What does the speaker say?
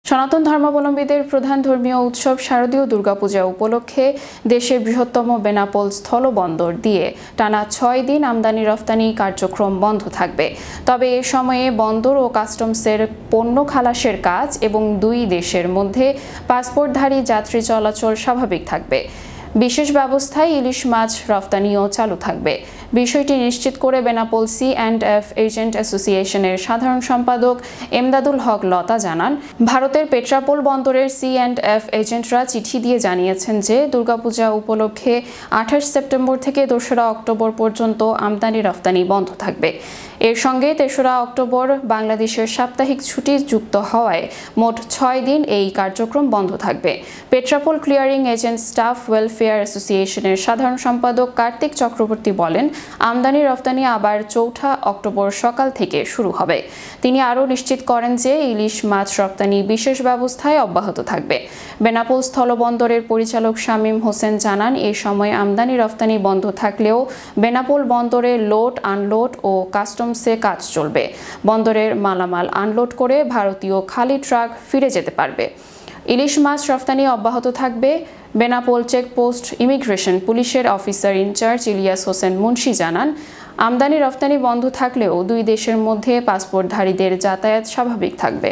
সনাতন ধর্মাবলম্বীদের প্রধান ধর্মীয় উৎসব শারদীয় দুর্গাপূজা উপলক্ষে দেশের বৃহত্তম বেনাপোল স্থলবন্দর দিয়ে টানা ৬ দিন আমদানি রফতানি কার্যক্রম বন্ধ থাকবে। তবে এ সময়ে বন্দর ও কাস্টমসের পণ্য খালাসের কাজ এবং দুই দেশের মধ্যে পাসপোর্টধারী যাত্রী চলাচল স্বাভাবিক থাকবে। বিশেষ ব্যবস্থায় ইলিশ মাছ রফতানিও চালু থাকবে। বিষয়টি নিশ্চিত করে বেনাপোল সি&এফ এজেন্ট অ্যাসোসিয়েশনের সাধারণ সম্পাদক এমদাদুল হক লতা জানান, ভারতের পেট্রাপোল বন্দরের সি&এফ এজেন্টরা চিঠি দিয়ে জানিয়েছেন যে দুর্গাপূজা উপলক্ষে ২৮ সেপ্টেম্বর থেকে ২রা অক্টোবর পর্যন্ত আমদানি রফতানি বন্ধ থাকবে। এর সঙ্গে ৩রা অক্টোবর বাংলাদেশের সাপ্তাহিক ছুটি যুক্ত হওয়ায় মোট ৬ দিন এই কার্যক্রম বন্ধ থাকবে। Petrapole clearing agent staff welfare অ্যাসোসিয়েশনের সাধারণ সম্পাদক কার্তিক চক্রবর্তী বলেন, আমদানি রফতানি আবার ৪ঠা অক্টোবর সকাল থেকে শুরু হবে। তিনি আরও নিশ্চিত করেন যে ইলিশ মাছ রপ্তানি বিশেষ ব্যবস্থায় অব্যাহত থাকবে। বেনাপোল স্থলবন্দরের পরিচালক শামীম হোসেন জানান, এ সময় আমদানি রফতানি বন্ধ থাকলেও বেনাপোল বন্দরে লোড আনলোড ও কাস্টমসে কাজ চলবে। বন্দরের মালামাল আনলোড করে ভারতীয় খালি ট্রাক ফিরে যেতে পারবে। ইলিশ মাছ রফতানি অব্যাহত থাকবে। বেনাপোল চেকপোস্ট ইমিগ্রেশন পুলিশের অফিসার ইনচার্জ ইলিয়াস হোসেন মুন্সি জানান, আমদানি রফতানি বন্ধ থাকলেও দুই দেশের মধ্যে পাসপোর্টধারীদের যাতায়াত স্বাভাবিক থাকবে।